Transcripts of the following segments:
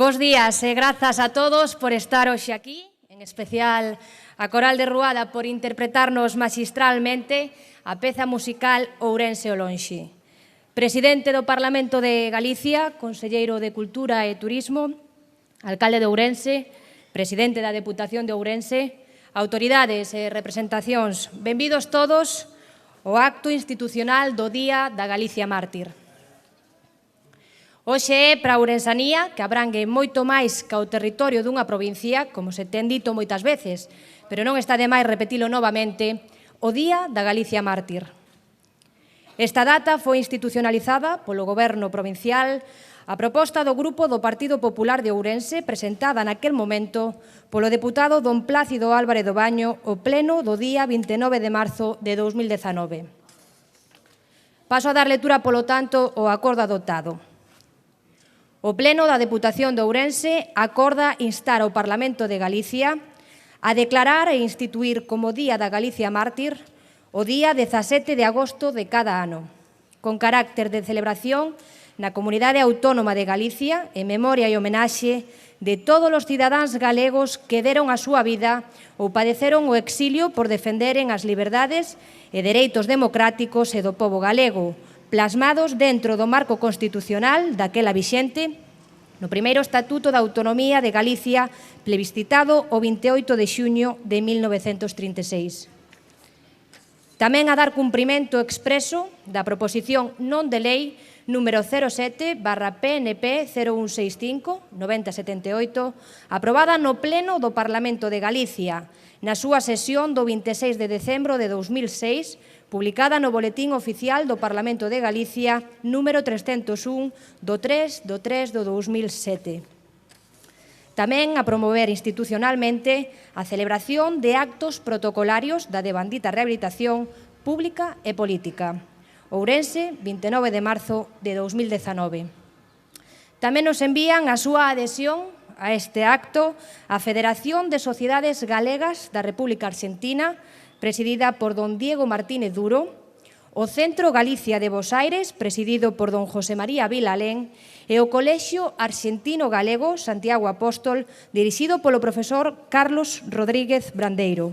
Bos días e grazas a todos por estar hoxe aquí, en especial a Coral de Ruada por interpretarnos magistralmente a peza musical Ourense o lonxe. Presidente do Parlamento de Galicia, conselleiro de Cultura e Turismo, alcalde de Ourense, presidente da Deputación de Ourense, autoridades e representacións, benvidos todos ao acto institucional do Día da Galicia Mártir. Hoxe é para a ourensanía, que abrangue moito máis ca o territorio dunha provincia, como se ten dito moitas veces, pero non está de máis repetilo novamente, o Día da Galicia Mártir. Esta data foi institucionalizada polo Goberno provincial a proposta do Grupo do Partido Popular de Ourense, presentada naquel momento polo deputado don Plácido Álvarez do Baño o pleno do día 29 de marzo de 2019. Paso a dar lectura, polo tanto, ao acordo adoptado. O Pleno da Deputación de Ourense acorda instar ao Parlamento de Galicia a declarar e instituír como Día da Galicia Mártir o día 17 de agosto de cada ano, con carácter de celebración na Comunidade Autónoma de Galicia en memoria e homenaxe de todos os cidadáns galegos que deron a súa vida ou padeceron o exilio por defenderen as liberdades e dereitos democráticos e do pobo galego, plasmados dentro do marco constitucional daquela vixente no primeiro Estatuto da Autonomía de Galicia plebiscitado o 28 de xuño de 1936. Tamén a dar cumprimento expreso da proposición non de lei número 07/PNP 0165/9078, aprobada no Pleno do Parlamento de Galicia, na súa sesión do 26 de decembro de 2006, publicada no Boletín Oficial do Parlamento de Galicia número 301 do 3 do 2007. Tamén a promover institucionalmente a celebración de actos protocolarios da devandita rehabilitación pública e política. Ourense, 29 de marzo de 2019. Tamén nos envían a súa adhesión a este acto a Federación de Sociedades Galegas da República Argentina, presidida por don Diego Martínez Duro, o Centro Galicia de Bos Aires, presidido por don José María Vilalén, e o Colexio Arxentino Galego Santiago Apóstol, dirixido polo profesor Carlos Rodríguez Brandeiro.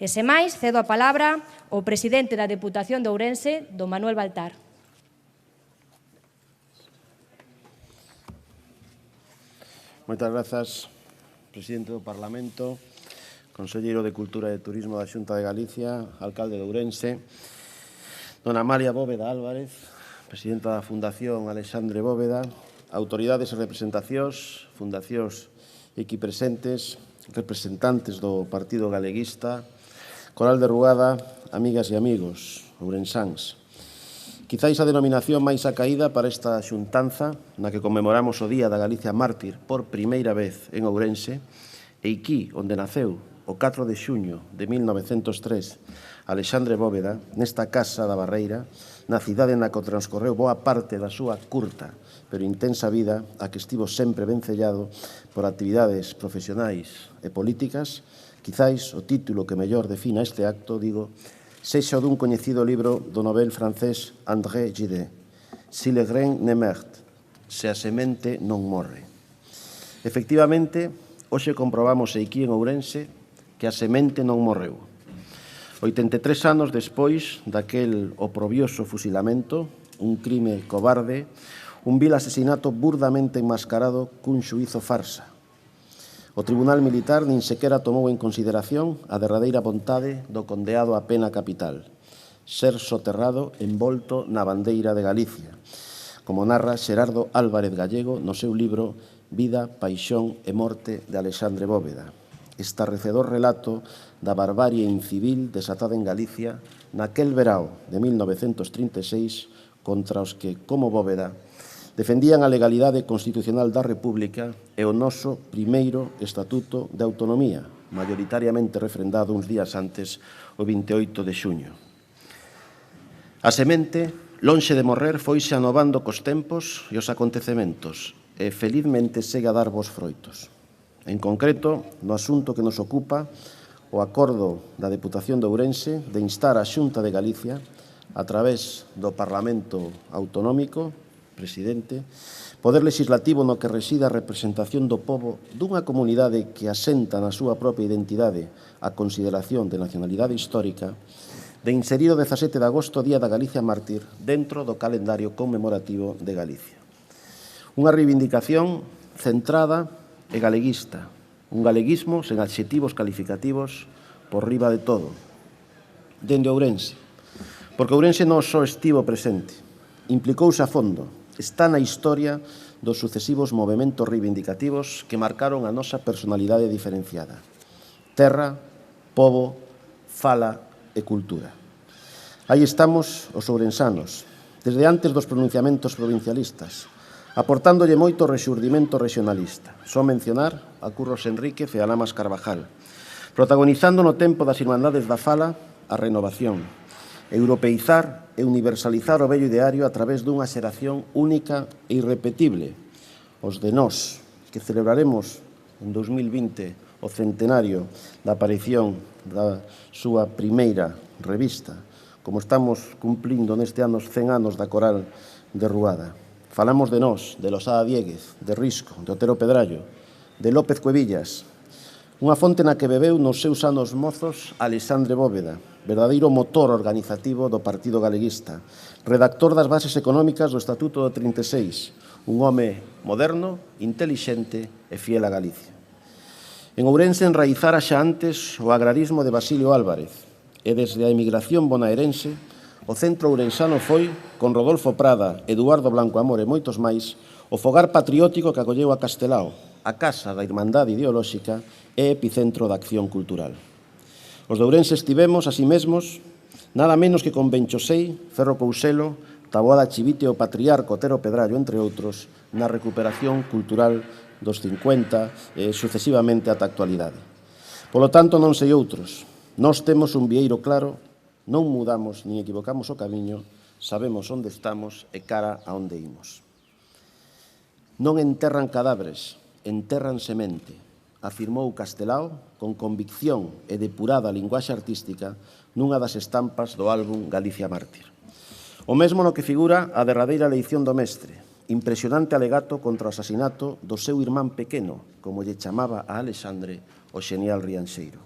E sen máis, cedo a palabra ao presidente da Deputación de Ourense, don Manuel Baltar. Moitas grazas, presidente do Parlamento, conselleiro de Cultura e Turismo da Xunta de Galicia, alcalde de Ourense, dona Amalia Bóveda Álvarez, presidenta da Fundación Alexandre Bóveda, autoridades e representacións, fundacións aquí presentes, representantes do Partido Galeguista, Coral de Rugada, amigas e amigos ourensáns. Quizáis a denominación máis acaída para esta xuntanza na que conmemoramos o Día da Galicia Mártir por primeira vez en Ourense, e aquí, onde naceu, o 4 de xuño de 1903, Alexandre Bóveda, nesta casa da Barreira, na cidade na que transcorreu boa parte da súa curta pero intensa vida, a que estivo sempre vencellado por actividades profesionais e políticas. Quizáis o título que mellor defina este acto, digo, sexa o dun coñecido libro do novel francés André Gide, Si le grain ne meurt, se a semente non morre. Efectivamente, hoxe comprobamos aquí en Ourense que a semente non morreu. 83 anos despois daquel oprobioso fusilamento, un crime cobarde, un vil asesinato burdamente enmascarado cun xuízo farsa. O Tribunal Militar nin sequera tomou en consideración a derradeira vontade do condeado a pena capital, ser soterrado envolto na bandeira de Galicia, como narra Xerardo Álvarez Gallego no seu libro Vida, Paixón e Morte de Alexandre Bóveda, estarrecedor relato da barbarie incivil desatada en Galicia naquel verao de 1936 contra os que, como Bóveda, defendían a legalidade constitucional da República e o noso primeiro Estatuto de Autonomía, maioritariamente refrendado uns días antes, o 28 de xuño. A semente, lonxe de morrer, foise anovando cos tempos e os acontecementos e felizmente segue a dar bons froitos. En concreto, no asunto que nos ocupa, o acordo da Deputación de Ourense de instar a Xunta de Galicia, a través do Parlamento Autonómico, presidente, poder legislativo no que reside a representación do pobo dunha comunidade que asenta na súa propia identidade a consideración de nacionalidade histórica, de inserir o 17 de agosto, Día da Galicia Mártir, dentro do calendario conmemorativo de Galicia. Unha reivindicación centrada e galeguista, un galeguismo sen adxetivos calificativos por riba de todo, dende Ourense, porque Ourense non só estivo presente, implicouse a fondo, está na historia dos sucesivos movementos reivindicativos que marcaron a nosa personalidade diferenciada. Terra, pobo, fala e cultura. Aí estamos os ourensanos, desde antes dos pronunciamentos provincialistas, aportándolle moito rexurdimento regionalista. Só mencionar a Curros Enríquez e a Lamas Carvajal, protagonizando no tempo das Irmandades da Fala a renovación, europeizar e universalizar o vello ideario a través dunha xeración única e irrepetible, os de nós, que celebraremos en 2020 o centenario da aparición da súa primeira revista, como estamos cumplindo neste ano os 100 anos da Coral de Ruada. Falamos de nós, de Losada Diéguez, de Risco, de Otero Pedrallo, de López Cuevillas, unha fonte na que bebeu nos seus anos mozos Alexandre Bóveda, verdadeiro motor organizativo do Partido Galeguista, redactor das bases económicas do Estatuto do 36, un home moderno, intelixente e fiel a Galicia. En Ourense enraizara xa antes o agrarismo de Basilio Álvarez, e desde a emigración bonaerense, o centro ourensano foi, con Rodolfo Prada, Eduardo Blanco Amor e moitos máis, o fogar patriótico que acolleu a Castelao, a casa da Irmandade Ideolóxica e epicentro da acción cultural. Os de Ourense estivemos, así mesmos, nada menos que con Benchosei, Ferro Couselo, Taboada Chivite e o Patriarca Otero Pedrallo, entre outros, na recuperación cultural dos 50 e sucesivamente ata a actualidade. Polo tanto, non sei outros. Nós temos un vieiro claro, non mudamos nin equivocamos o camiño, sabemos onde estamos e cara a onde imos. Non enterran cadáveres, enterran semente, afirmou Castelao con convicción e depurada linguaxe artística nunha das estampas do álbum Galicia Mártir. O mesmo no que figura a derradeira eleición do mestre, impresionante alegato contra o asasinato do seu irmán pequeno, como lle chamaba a Alexandre o xenial Rianxeiro.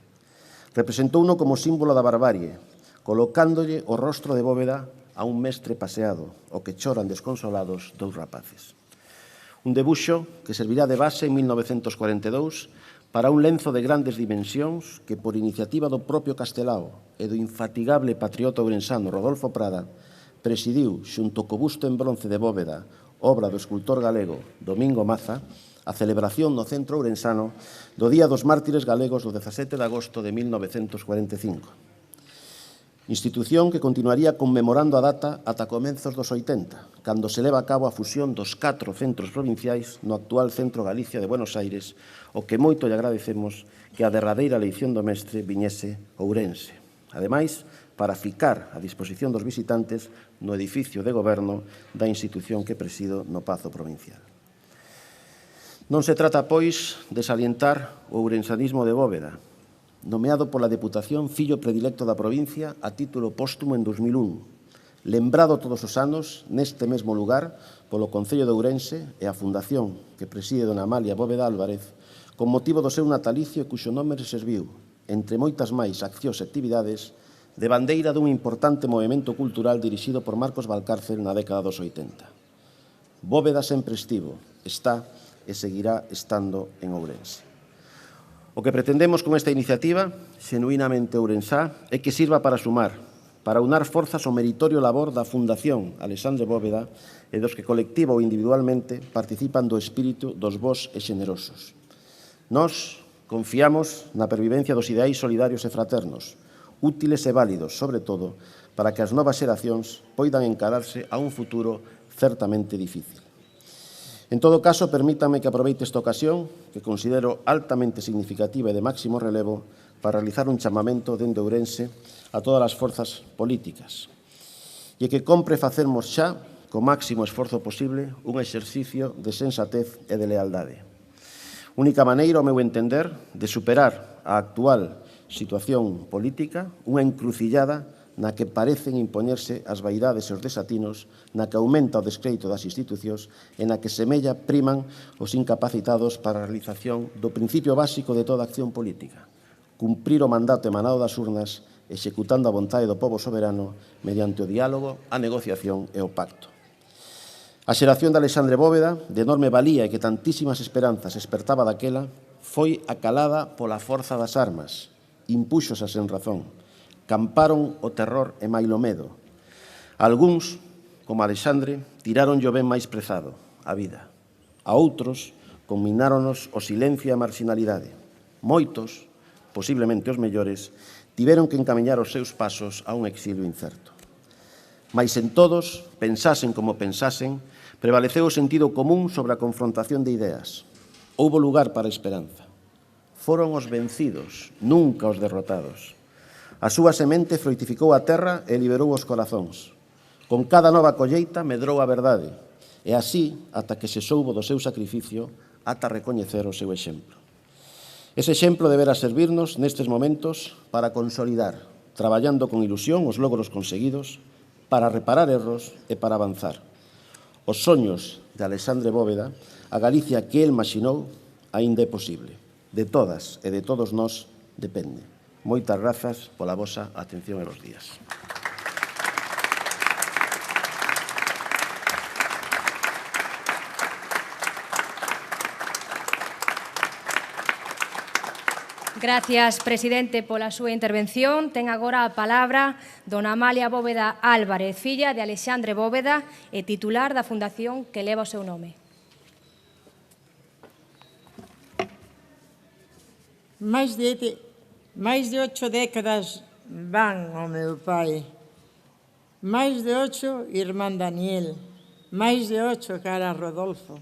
Representouno como símbolo da barbarie, colocándolle o rostro de Bóveda a un mestre paseado, o que choran desconsolados dous rapaces. Un debuxo que servirá de base en 1942 para un lenzo de grandes dimensións que, por iniciativa do propio Castelao e do infatigable patriota ourensano Rodolfo Prada, presidiu, xunto co busto en bronce de Bóveda, obra do escultor galego Domingo Maza, a celebración no centro ourensano do Día dos Mártires Galegos do 17 de agosto de 1945. Institución que continuaría conmemorando a data ata comenzos dos 80, cando se leva a cabo a fusión dos 4 centros provinciais no actual Centro Galicia de Buenos Aires, o que moito lle agradecemos que a derradeira eleición do mestre viñese Ourense. Ademais, para ficar a disposición dos visitantes no edificio de goberno da institución que presido no Pazo Provincial. Non se trata, pois, de salientar o ourensanismo de Bóveda, nomeado pola Deputación fillo predilecto da provincia a título póstumo en 2001, lembrado todos os anos neste mesmo lugar polo Concello de Ourense e a Fundación que preside dona Amalia Bóveda Álvarez con motivo do seu natalicio e cuxo nome se serviu, entre moitas máis accións e actividades, de bandeira dun importante movimento cultural dirixido por Marcos Valcárcel na década dos 80. Bóveda sempre estivo, está e seguirá estando en Ourense. O que pretendemos con esta iniciativa, xenuinamente ourensá, é que sirva para sumar, para unar forzas ao meritorio labor da Fundación Alexandre Bóveda e dos que colectiva ou individualmente participan do espírito dos bos e xenerosos. Nós confiamos na pervivencia dos ideais solidarios e fraternos, útiles e válidos, sobre todo, para que as novas xeracións poidan encararse a un futuro certamente difícil. En todo caso, permítame que aproveite esta ocasión, que considero altamente significativa e de máximo relevo, para realizar un chamamento dende Ourense a todas as forzas políticas, e que compre facermos xa, co máximo esforzo posible, un exercicio de sensatez e de lealdade. Única maneira, ao meu entender, de superar a actual situación política, unha encrucillada na que parecen impoñerse as vaidades e os desatinos, na que aumenta o descrédito das institucións e na que semella priman os incapacitados para a realización do principio básico de toda acción política, cumprir o mandato emanado das urnas, executando a vontade do pobo soberano mediante o diálogo, a negociación e o pacto. A xeración de Alexandre Bóveda, de enorme valía e que tantísimas esperanzas espertaba daquela, foi acalada pola forza das armas, impúxose sen razón, camparon o terror e mailo medo. Algúns, como Alexandre, tiraron o ben máis prezado, a vida. A outros, combináronos o silencio e a marginalidade. Moitos, posiblemente os mellores, tiveron que encamiñar os seus pasos a un exilio incerto. Mais en todos, pensasen como pensasen, prevaleceu o sentido común sobre a confrontación de ideas. Houbo lugar para a esperanza. Foron os vencidos, nunca os derrotados. A súa semente froitificou a terra e liberou os corazóns. Con cada nova colleita medrou a verdade, e así, ata que se soubo do seu sacrificio, ata recoñecer o seu exemplo. Ese exemplo deberá servirnos nestes momentos para consolidar, traballando con ilusión os logros conseguidos, para reparar erros e para avanzar. Os soños de Alexandre Bóveda, a Galicia que el imaxinou, aínda é posible. De todas e de todos nós depende. Moitas grazas pola vosa atención e bos días. Gracias, presidente, pola súa intervención. Ten agora a palabra dona Amalia Bóveda Álvarez, filla de Alexandre Bóveda e titular da fundación que leva o seu nome. Máis de 8 décadas van ao meu pai. Máis de 8, irmán Daniel. Máis de 8, cara Rodolfo.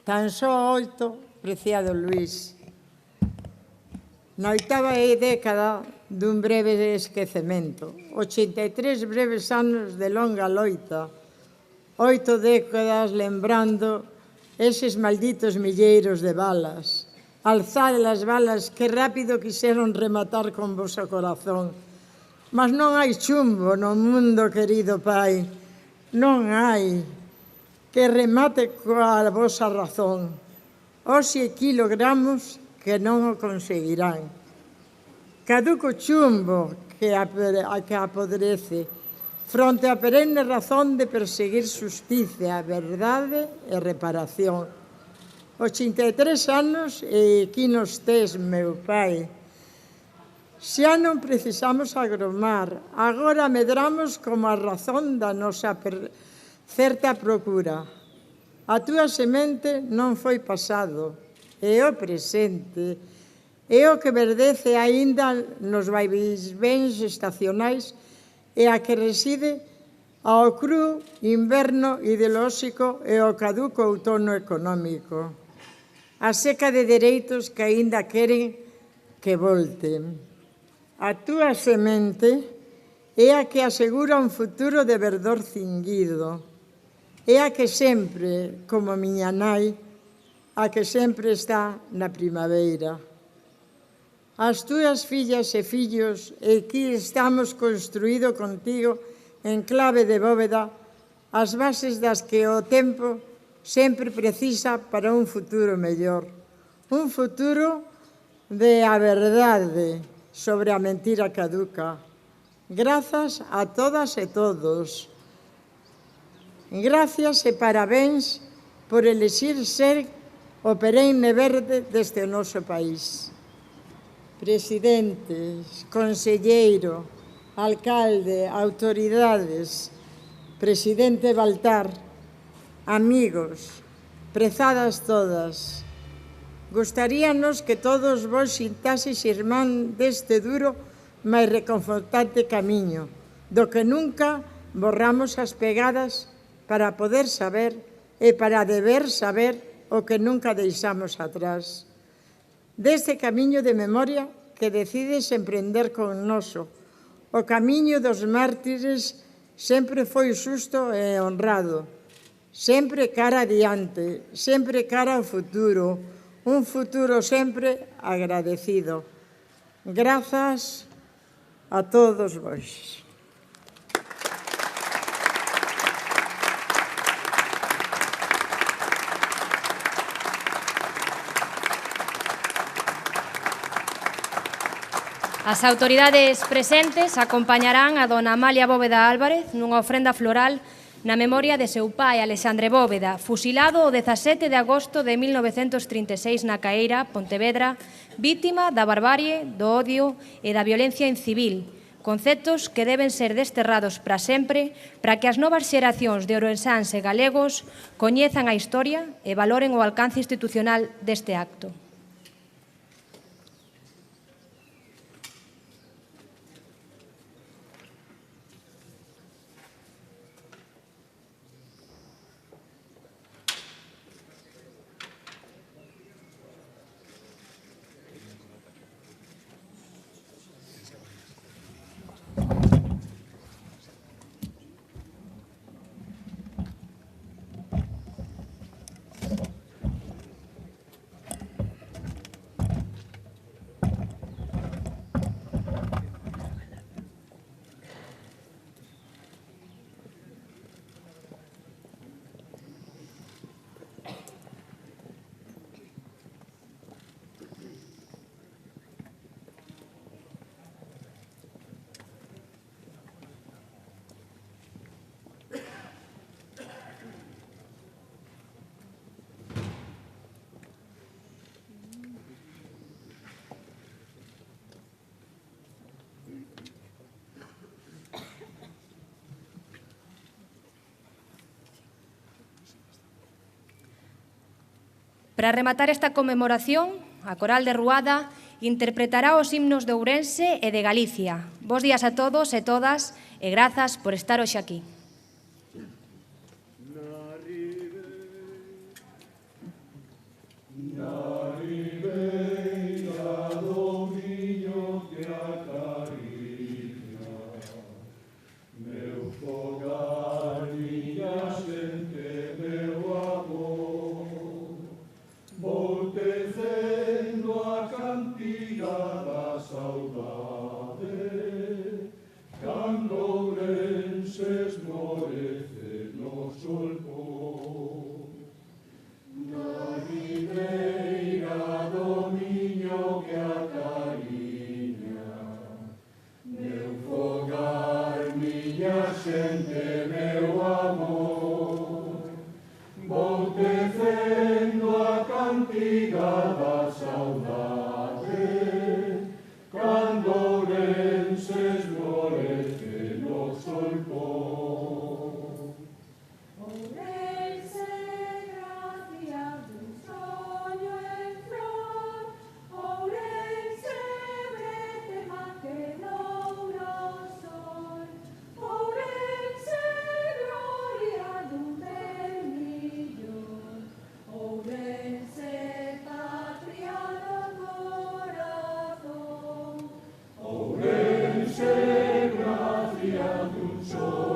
Tan só 8, preciado Luís. Na 8ª década dun breve esquecemento. 83 breves anos de longa loita. 8 décadas lembrando eses malditos milleiros de balas. Alzar as balas que rápido quixeron rematar con voso corazón. Mas non hai chumbo no mundo, querido pai. Non hai que remate coa vosa razón. Hoxe kilogramos que non o conseguirán. Caduco chumbo que apodrece fronte á perenne razón de perseguir xusticia, verdade e reparación. 83 anos e aquí nos tes, meu pai. Xa non precisamos agromar, agora medramos como a razón da nosa certa procura. A túa semente non foi pasado, é o presente, é o que verdece aínda nos vaivens estacionais e a que reside ao cru inverno ideolóxico e ao caduco outono económico. A seca de dereitos que aínda queren que volten. A túa semente é a que asegura un futuro de verdor cinguido. É a que sempre, como miña nai, a que sempre está na primavera. As túas fillas e fillos, e aquí estamos construído contigo en clave de bóveda as bases das que o tempo sempre precisa para un futuro mellor. Un futuro de a verdade sobre a mentira caduca. Grazas a todas e todos. Gracias e parabéns por elixir ser o perenne verde deste noso país. Presidentes, conselleiro, alcalde, autoridades, presidente Baltar, amigos, prezadas todas, gustaríanos que todos vos sintases irmán deste duro mais reconfortante camiño, do que nunca borramos as pegadas para poder saber e para deber saber o que nunca deixamos atrás. Deste camiño de memoria que decides emprender con noso, o camiño dos mártires sempre foi xusto e honrado, sempre cara adiante, sempre cara ao futuro, un futuro sempre agradecido. Grazas a todos vos. As autoridades presentes acompañarán a dona Amalia Bóveda Álvarez nunha ofrenda floral na memoria de seu pai, Alexandre Bóveda, fusilado o 17 de agosto de 1936 na Caeira, Pontevedra, vítima da barbarie, do odio e da violencia incivil, conceptos que deben ser desterrados para sempre para que as novas xeracións de ourensáns e galegos coñezan a historia e valoren o alcance institucional deste acto. Para rematar esta conmemoración, a Coral de Ruada interpretará os himnos de Ourense e de Galicia. Bos días a todos e todas e grazas por estar hoxe aquí. Gracias,